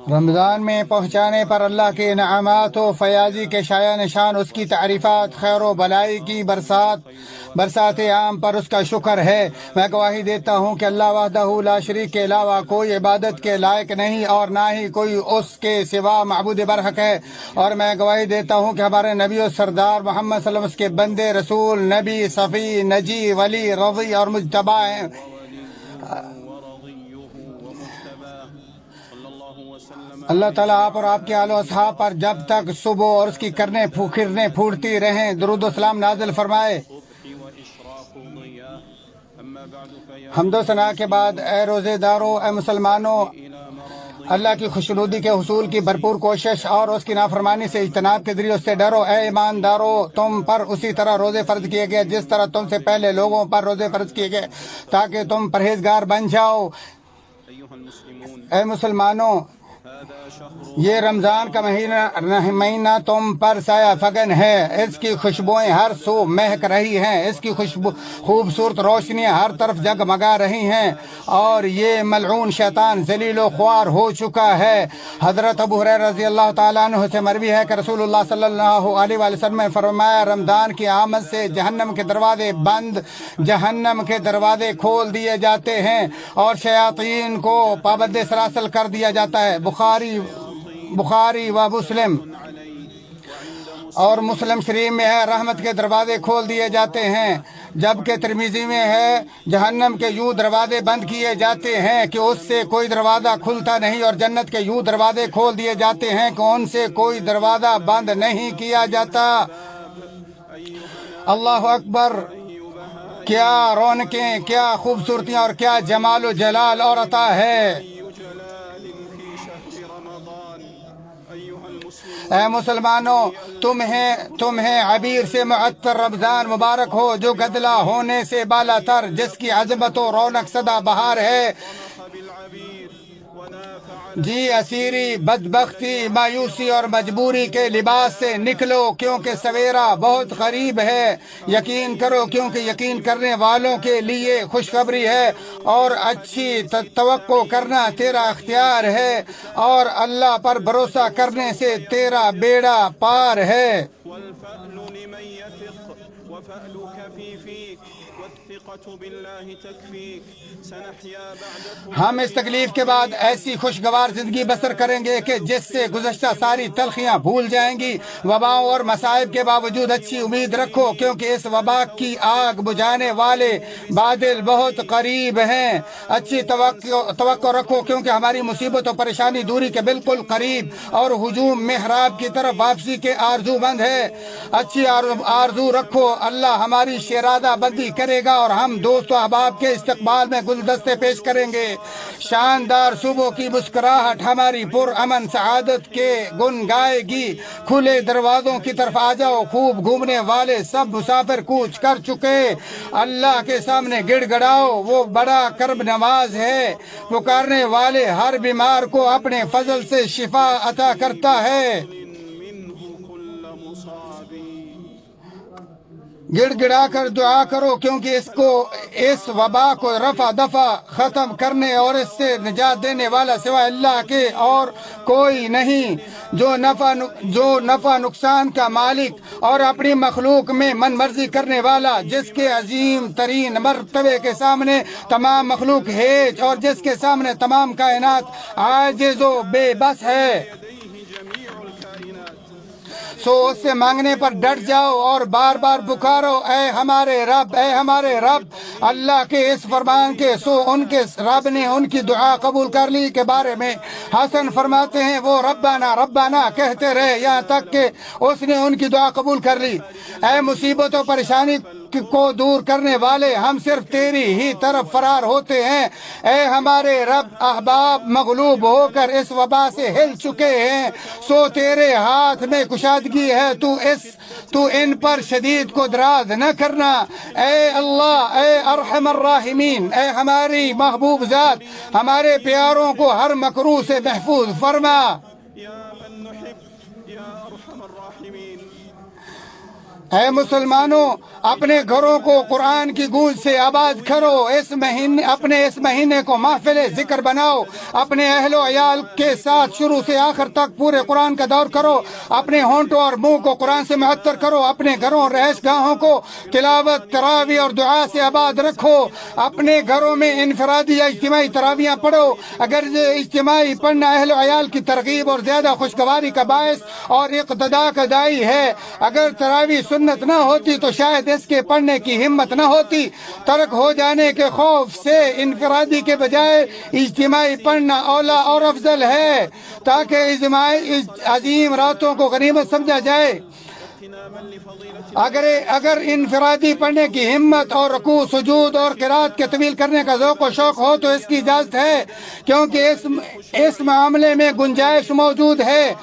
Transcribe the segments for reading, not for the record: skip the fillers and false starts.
رمضان میں پہنچانے پر اللہ کے انعامات و فیاضی کے شایع نشان اس کی تعریفات، خیر و بلائی کی برسات عام پر اس کا شکر ہے۔ میں گواہی دیتا ہوں کہ اللہ وحدہ لا شریک کے علاوہ کوئی عبادت کے لائق نہیں اور نہ ہی کوئی اس کے سوا معبود برحق ہے، اور میں گواہی دیتا ہوں کہ ہمارے نبی و سردار محمد صلی اللہ علیہ وسلم کے بندے، رسول، نبی، صفی، نجی، ولی، رضی اور مجتبی ہیں۔ اللہ تعالیٰ آپ اور آپ کے آل و اصحاب پر جب تک صبح اور اس کی کرنیں پھوٹتی رہیں درود و سلام نازل فرمائے۔ حمد و ثنا کے بعد اے روزے دارو، اے مسلمانوں، اللہ کی خوشنودی کے حصول کی بھرپور کوشش اور اس کی نافرمانی سے اجتناب کے ذریعے اس سے ڈرو۔ اے ایماندارو، تم پر اسی طرح روزے فرض کیے گئے جس طرح تم سے پہلے لوگوں پر روزے فرض کیے گئے تاکہ تم پرہیزگار بن جاؤ۔ اے مسلمانوں، یہ رمضان کا مہینہ تم پر سایہ فگن ہے، اس کی خوشبوئیں ہر سو مہک رہی ہیں، اس کی خوبصورت روشنیاں ہر طرف جگمگا رہی ہیں، اور یہ ملعون شیطان ذلیل و خوار ہو چکا ہے۔ حضرت ابو ہریرہ رضی اللہ تعالیٰ عنہ سے مروی ہے کہ رسول اللہ صلی اللہ علیہ وسلم نے فرمایا، رمضان کی آمد سے جہنم کے دروازے کھول دیے جاتے ہیں اور شیاطین کو پابند سلاسل کر دیا جاتا ہے۔ بخاری و مسلم اور مسلم شریف میں ہے، رحمت کے دروازے کھول دیے جاتے ہیں، جبکہ ترمذی میں ہے، جہنم کے یوں دروازے بند کیے جاتے ہیں کہ اس سے کوئی دروازہ کھلتا نہیں، اور جنت کے یوں دروازے کھول دیے جاتے ہیں کہ ان سے کوئی دروازہ بند نہیں کیا جاتا۔ اللہ اکبر! کیا رونقیں، کیا خوبصورتیاں اور کیا جمال و جلال اور عطا ہے۔ اے مسلمانوں، تمہیں عبیر سے معطر رمضان مبارک ہو، جو گدلا ہونے سے بالا تر، جس کی عظمت و رونق سدا بہار ہے۔ جی اسیری، بدبختی، مایوسی اور مجبوری کے لباس سے نکلو، کیونکہ سویرا بہت قریب ہے۔ یقین کرو، کیونکہ یقین کرنے والوں کے لیے خوشخبری ہے، اور اچھی توقع کرنا تیرا اختیار ہے، اور اللہ پر بھروسہ کرنے سے تیرا بیڑا پار ہے۔ ہم اس تکلیف کے بعد ایسی خوشگوار زندگی بسر کریں گے کہ جس سے گزشتہ ساری تلخیاں بھول جائیں گی۔ وباؤں اور مصائب کے باوجود اچھی امید رکھو، کیونکہ اس وبا کی آگ بجھانے والے بادل بہت قریب ہیں۔ اچھی توقع رکھو، کیونکہ ہماری مصیبت و پریشانی دوری کے بالکل قریب اور ہجوم محراب کی طرف واپسی کے آرزو مند ہے۔ اچھی آرزو رکھو، اللہ ہماری شیرازہ بندی کرے گا اور ہم دوست و احباب کے استقبال میں گلدستے پیش کریں گے۔ شاندار صبح کی مسکراہٹ ہماری پرامن سعادت کے گن گائے گی۔ کھلے دروازوں کی طرف آ جاؤ، خوب گھومنے والے سب مسافر کوچ کر چکے، اللہ کے سامنے گڑ گڑاؤ، وہ بڑا کرم نواز ہے، پکارنے والے ہر بیمار کو اپنے فضل سے شفا عطا کرتا ہے۔ گڑ گڑا کر دعا کرو، کیونکہ اس وبا کو رفع دفع ختم کرنے اور اس سے نجات دینے والا سوائے اللہ کے اور کوئی نہیں، جو نفع نقصان کا مالک اور اپنی مخلوق میں من مرضی کرنے والا، جس کے عظیم ترین مرتبے کے سامنے تمام مخلوق ہیج اور جس کے سامنے تمام کائنات عاجز و بے بس ہے۔ سو اس سے مانگنے پر ڈٹ جاؤ اور بار بار پکارو، اے ہمارے رب، اے ہمارے رب۔ اللہ کے اس فرمان کے سو ان کے رب نے ان کی دعا قبول کر لی کے بارے میں حسن فرماتے ہیں، وہ ربنا ربنا کہتے رہے یہاں تک کہ اس نے ان کی دعا قبول کر لی۔ اے مصیبت و پریشانی کو دور کرنے والے، ہم صرف تیری ہی طرف فرار ہوتے ہیں۔ اے ہمارے رب، احباب مغلوب ہو کر اس وبا سے ہل چکے ہیں، سو تیرے ہاتھ میں کشادگی ہے، تو ان پر شدید کو دراز نہ کرنا۔ اے اللہ، اے ارحم الراحمین، اے ہماری محبوب ذات، ہمارے پیاروں کو ہر مکروہ سے محفوظ فرما۔ اے مسلمانوں، اپنے گھروں کو قرآن کی گونج سے آباد کرو، اس مہینے کو محفل ذکر بناؤ، اپنے اہل و عیال کے ساتھ شروع سے آخر تک پورے قرآن کا دور کرو، اپنے ہونٹوں اور منہ کو قرآن سے معطر کرو، اپنے گھروں اور رہائش گاہوں کو تلاوت، تراویح اور دعا سے آباد رکھو، اپنے گھروں میں انفرادی یا اجتماعی تراویحاں پڑھو۔ اگر اجتماعی پڑھنا اہل و عیال کی ترغیب اور زیادہ خوشگواری کا باعث اور اقتداء کا داعی ہے، اگر تراویح سنت نہ ہوتی تو شاید اس کے پڑھنے کی ہمت نہ ہوتی۔ ترک ہو جانے کے خوف سے انفرادی کے بجائے اجتماعی پڑھنا اولا اور افضل ہے، تاکہ عظیم راتوں کو غنیمت سمجھا جائے۔ اگر انفرادی پڑھنے کی ہمت اور رکوع، سجود اور قرات کے طویل کرنے کا ذوق و شوق ہو تو اس کی اجازت ہے، کیونکہ اس معاملے میں گنجائش موجود ہے۔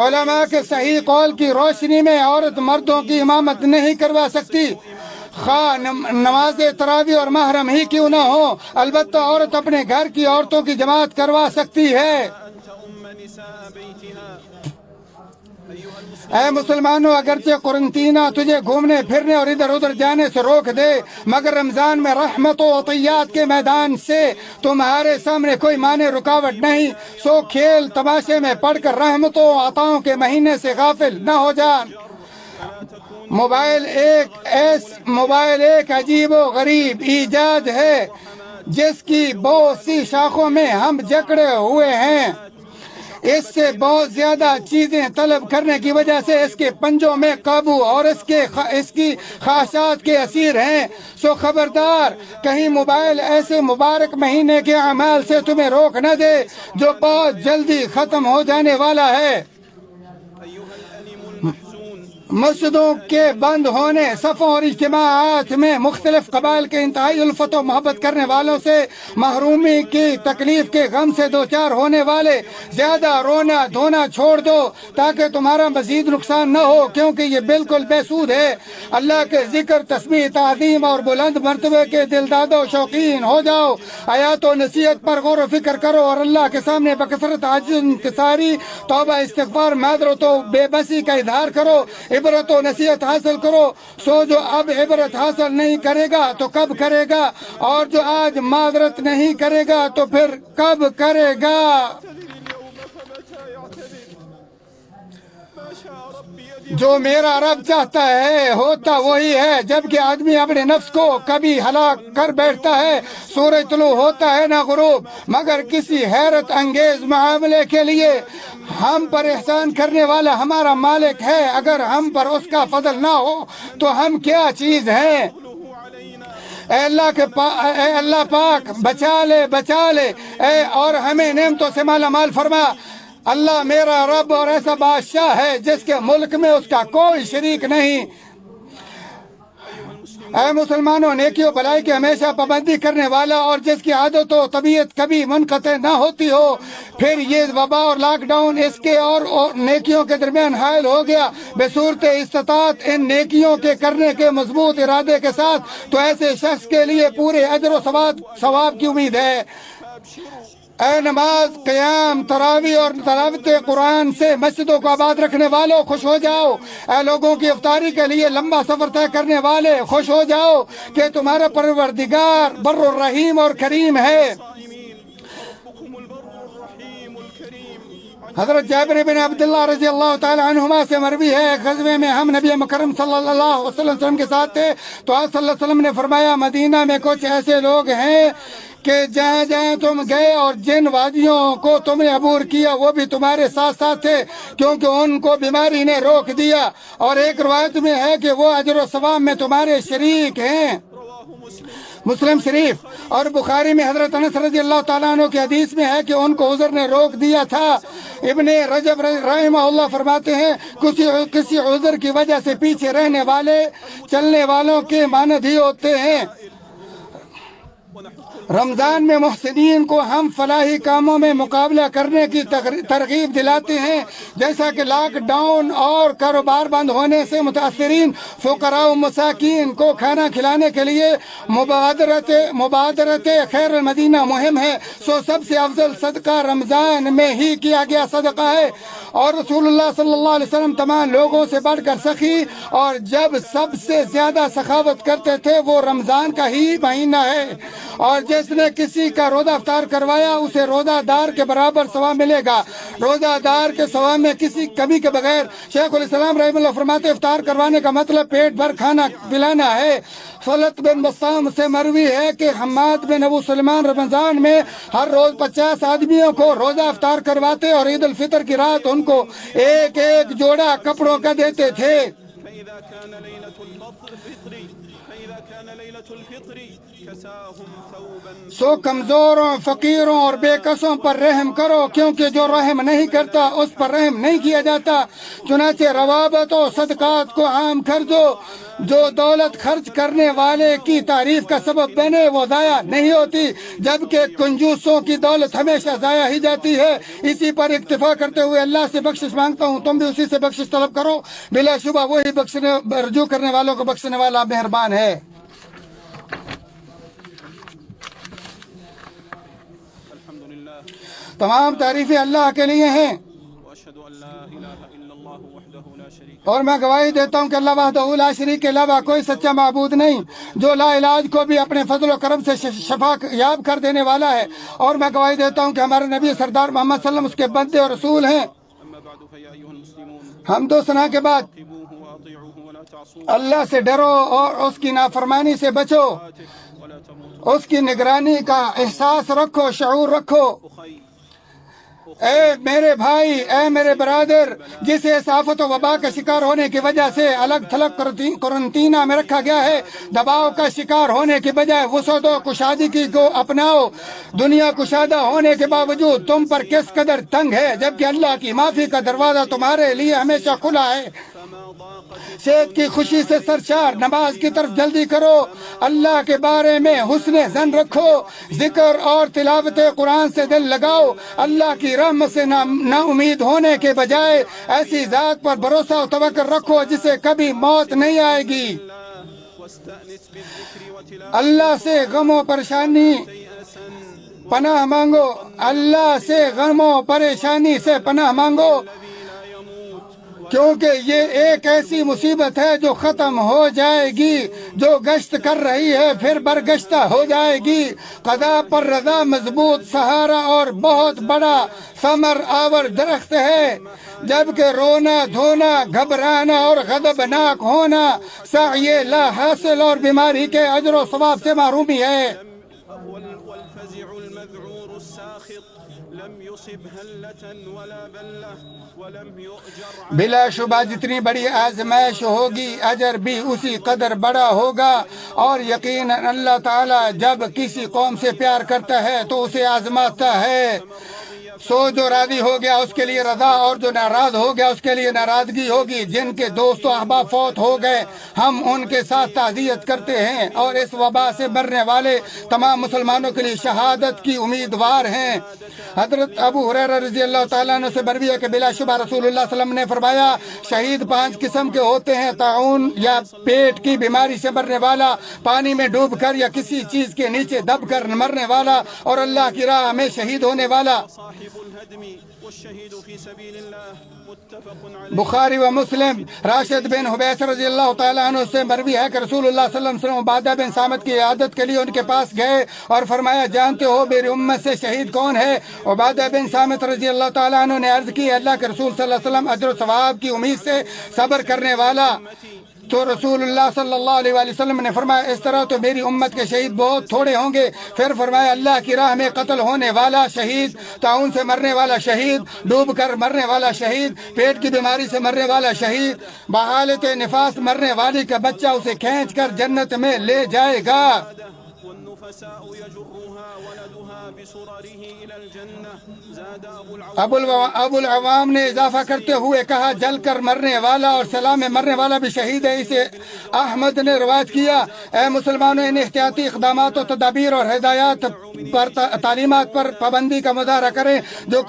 علماء کے صحیح قول کی روشنی میں عورت مردوں کی امامت نہیں کروا سکتی، خواہ نماز تراویح اور محرم ہی کیوں نہ ہو، البتہ عورت اپنے گھر کی عورتوں کی جماعت کروا سکتی ہے۔ اے مسلمانوں، اگرچہ قرنطینہ تجھے گھومنے پھرنے اور ادھر ادھر جانے سے روک دے، مگر رمضان میں رحمت و عطیات کے میدان سے تمہارے سامنے کوئی مانع رکاوٹ نہیں، سو کھیل تماشے میں پڑھ کر رحمتوں و عطاؤں کے مہینے سے غافل نہ ہو جان۔ موبائل ایک عجیب و غریب ایجاد ہے جس کی بہت سی شاخوں میں ہم جکڑے ہوئے ہیں۔ اس سے بہت زیادہ چیزیں طلب کرنے کی وجہ سے اس کے پنجوں میں قابو اور اس کی خواہشات کے اسیر ہیں، سو خبردار کہیں موبائل ایسے مبارک مہینے کے اعمال سے تمہیں روک نہ دے جو بہت جلدی ختم ہو جانے والا ہے۔ مسجدوں کے بند ہونے، صفوں اور اجتماعات میں مختلف قبائل کے انتہائی الفت و محبت کرنے والوں سے محرومی کی تکلیف کے غم سے دوچار ہونے والے زیادہ رونا دھونا چھوڑ دو تاکہ تمہارا مزید نقصان نہ ہو، کیونکہ یہ بالکل بے سود ہے۔ اللہ کے ذکر، تسبیح، تعظیم اور بلند مرتبے کے دلداد و شوقین ہو جاؤ، آیات و نصیحت پر غور و فکر کرو اور اللہ کے سامنے بکثرت عاجز انکساری، توبہ، استغفار، معذرت و بے بسی کا اظہار کرو، عبرت و نصیحت حاصل کرو۔ سو جو اب عبرت حاصل نہیں کرے گا تو کب کرے گا، اور جو آج معذرت نہیں کرے گا تو پھر کب کرے گا۔ جو میرا رب چاہتا ہے ہوتا وہی ہے، جبکہ آدمی اپنے نفس کو کبھی ہلاک کر بیٹھتا ہے۔ سورج طلوع ہوتا ہے نہ غروب، مگر کسی حیرت انگیز معاملے کے لیے ہم پر احسان کرنے والا ہمارا مالک ہے۔ اگر ہم پر اس کا فضل نہ ہو تو ہم کیا چیز ہیں؟ اے اللہ پاک بچا لے اور ہمیں نعمتوں سے مالا مال فرما۔ اللہ میرا رب اور ایسا بادشاہ ہے جس کے ملک میں اس کا کوئی شریک نہیں۔ اے مسلمانوں، نیکی و بھلائی کی ہمیشہ پابندی کرنے والا اور جس کی عادت و طبیعت کبھی منقطع نہ ہوتی ہو، پھر یہ وبا اور لاک ڈاؤن اس کے اور نیکیوں کے درمیان حائل ہو گیا بصورت استطاعت ان نیکیوں کے کرنے کے مضبوط ارادے کے ساتھ، تو ایسے شخص کے لیے پورے اجر و ثواب کی امید ہے۔ اے نماز، قیام، تراویح اور تلاوت قرآن سے مسجدوں کو آباد رکھنے والوں خوش ہو جاؤ۔ اے لوگوں کی افطاری کے لیے لمبا سفر طے کرنے والے خوش ہو جاؤ کہ تمہارا پروردگار بر الرحیم اور کریم ہے۔ حضرت جابر بن عبداللہ رضی اللہ تعالی عنہما سے مروی ہے، ایک غزوے میں ہم نبی مکرم صلی اللہ علیہ وسلم کے ساتھ تھے تو آپ صلی اللہ علیہ وسلم نے فرمایا، مدینہ میں کچھ ایسے لوگ ہیں کہ جہاں جہاں تم گئے اور جن وادیوں کو تم نے عبور کیا وہ بھی تمہارے ساتھ ساتھ تھے، کیونکہ ان کو بیماری نے روک دیا، اور ایک روایت میں ہے کہ وہ اجر و ثواب میں تمہارے شریک ہیں۔ مسلم شریف اور بخاری میں حضرت انس رضی اللہ تعالیٰ عنہ کی حدیث میں ہے کہ ان کو عذر نے روک دیا تھا۔ ابن رجب رحمہ اللہ فرماتے ہیں، کسی عذر کی وجہ سے پیچھے رہنے والے چلنے والوں کے مانند ہی ہوتے ہیں۔ رمضان میں محسنین کو ہم فلاحی کاموں میں مقابلہ کرنے کی ترغیب دلاتے ہیں، جیسا کہ لاک ڈاؤن اور کاروبار بند ہونے سے متاثرین فقراء و مساکین کو کھانا کھلانے کے لیے مبادرت خیر المدینہ مہم ہے۔ سو سب سے افضل صدقہ رمضان میں ہی کیا گیا صدقہ ہے، اور رسول اللہ صلی اللہ علیہ وسلم تمام لوگوں سے بڑھ کر سخی اور جب سب سے زیادہ سخاوت کرتے تھے وہ رمضان کا ہی مہینہ ہے، اور جس نے کسی کا روزہ افطار کروایا اسے روزہ دار کے برابر ثواب ملے گا، روزہ دار کے ثواب میں کسی کمی کے بغیر۔ شیخ الاسلام رحمہ اللہ فرماتے افطار کروانے کا مطلب پیٹ بھر کھانا پلانا ہے۔ فلط بن بسام سے مروی ہے کہ حماد بن ابو سلمان رمضان میں ہر روز 50 آدمیوں کو روزہ افطار کرواتے اور عید الفطر کی رات ان کو ایک ایک جوڑا کپڑوں کا دیتے تھے۔ سو کمزوروں، فقیروں اور بے کسوں پر رحم کرو، کیونکہ جو رحم نہیں کرتا اس پر رحم نہیں کیا جاتا۔ چنانچہ روابط و صدقات کو عام کر دو، جو دولت خرچ کرنے والے کی تعریف کا سبب بنے وہ ضائع نہیں ہوتی، جبکہ کنجوسوں کی دولت ہمیشہ ضائع ہی جاتی ہے۔ اسی پر اکتفا کرتے ہوئے اللہ سے بخشش مانگتا ہوں، تم بھی اسی سے بخشش طلب کرو، بلا شبہ وہی رجوع کرنے والوں کو بخشنے والا مہربان ہے۔ تمام تعریفیں اللہ کے لیے ہیں، اور میں گواہی دیتا ہوں کہ اللہ وحدہ لا شریک کے علاوہ کوئی سچا معبود نہیں، جو لا علاج کو بھی اپنے فضل و کرم سے شفا یاب کر دینے والا ہے، اور میں گواہی دیتا ہوں کہ ہمارے نبی سردار محمد صلی اللہ علیہ وسلم اس کے بندے اور رسول ہیں۔ حمد و ثنا کے بعد اللہ سے ڈرو اور اس کی نافرمانی سے بچو، اس کی نگرانی کا احساس رکھو، شعور رکھو۔ اے میرے بھائی، اے میرے برادر، جسے اس آفت و وبا کا شکار ہونے کی وجہ سے الگ تھلگ قرنطینہ میں رکھا گیا ہے، دباؤ کا شکار ہونے کے بجائے وسعت و کشادگی کو اپناؤ۔ دنیا کشادہ ہونے کے باوجود تم پر کس قدر تنگ ہے، جبکہ اللہ کی معافی کا دروازہ تمہارے لیے ہمیشہ کھلا ہے۔ صحت کی خوشی سے سرشار، نماز کی طرف جلدی کرو، اللہ کے بارے میں حسن ظن رکھو، ذکر اور تلاوت قرآن سے دل لگاؤ، اللہ کی رحمت سے نا امید ہونے کے بجائے ایسی ذات پر بھروسہ و توکل رکھو جسے کبھی موت نہیں آئے گی۔ اللہ سے غم و پریشانی پناہ مانگو، اللہ سے غم و پریشانی سے پناہ مانگو، کیونکہ یہ ایک ایسی مصیبت ہے جو ختم ہو جائے گی، جو گشت کر رہی ہے پھر برگشتہ ہو جائے گی۔ قضا پر رضا مضبوط سہارا اور بہت بڑا ثمر آور درخت ہے، جبکہ رونا دھونا، گھبرانا اور غضبناک ہونا سعی لا حاصل اور بیماری کے اجر و ثواب سے محرومی ہے۔ بلا شبہ جتنی بڑی آزمائش ہوگی اجر بھی اسی قدر بڑا ہوگا، اور یقیناً اللہ تعالیٰ جب کسی قوم سے پیار کرتا ہے تو اسے آزماتا ہے۔ سو جو راضی ہو گیا اس کے لیے رضا، اور جو ناراض ہو گیا اس کے لیے ناراضگی ہوگی۔ جن کے دوست و احباب فوت ہو گئے ہم ان کے ساتھ تعزیت کرتے ہیں، اور اس وبا سے مرنے والے تمام مسلمانوں کے لیے شہادت کی امیدوار ہیں۔ حضرت ابو ہریرہ رضی اللہ تعالیٰ عنہ سے مروی ہے کہ بلا شبہ رسول اللہ صلی اللہ علیہ وسلم نے فرمایا، شہید 5 قسم کے ہوتے ہیں: طاعون یا پیٹ کی بیماری سے مرنے والا، پانی میں ڈوب کر یا کسی چیز کے نیچے دب کر مرنے والا، اور اللہ کی راہ میں شہید ہونے والا۔ بخاری و مسلم۔ راشد بن حبیش رضی اللہ تعالیٰ عنہ سے مروی ہے کہ رسول اللہ صلی اللہ علیہ وسلم عبادہ بن صامت کی عیادت کے لیے ان کے پاس گئے اور فرمایا، جانتے ہو میری امت سے شہید کون ہے؟ عبادہ بن صامت رضی اللہ تعالیٰ عنہ نے عرض کی، اللہ کے رسول صلی اللہ علیہ وسلم، اجر و ثواب کی امید سے صبر کرنے والا۔ تو رسول اللہ صلی اللہ علیہ وآلہ وسلم نے فرمایا، اس طرح تو میری امت کے شہید بہت تھوڑے ہوں گے۔ پھر فرمایا، اللہ کی راہ میں قتل ہونے والا شہید، طاعون سے مرنے والا شہید، ڈوب کر مرنے والا شہید، پیٹ کی بیماری سے مرنے والا شہید، بحالت نفاس مرنے والی کا بچہ اسے کھینچ کر جنت میں لے جائے گا۔ ابو العوام نے اضافہ کرتے ہوئے کہا جل کر مرنے والا اور سلام میں مرنے والا بھی شہید ہے۔ اسے احمد نے روایت کیا، اے مسلمانوں، ان احتیاطی اقدامات و تدابیر اور ہدایات پر تعلیمات پر پابندی کا مظاہرہ کریں جو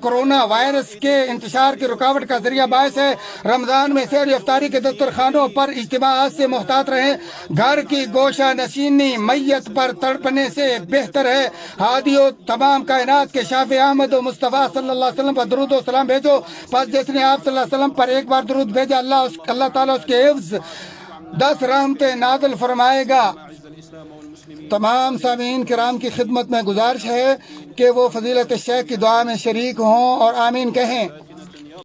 کورونا وائرس کے انتشار کی رکاوٹ کا ذریعہ باعث ہے۔ رمضان میں سحر افطاری کے دسترخوانوں پر اجتماعات سے محتاط رہیں۔ گھر کی گوشہ نشینی میت پر تڑپنے سے بہتر ہے۔ ہادیوں تمام کائنات کے شافع احمد و مصطفیٰ صلی اللہ علیہ وسلم پر درود و سلام بھیجو، پس جس نے آپ صلی اللہ علیہ وسلم پر ایک بار درود بھیجا اللہ تعالیٰ اس کے حفظ 10 رحمتیں نازل فرمائے گا۔ تمام سامعین کرام کی خدمت میں گزارش ہے کہ وہ فضیلت الشیخ کی دعا میں شریک ہوں اور آمین کہیں۔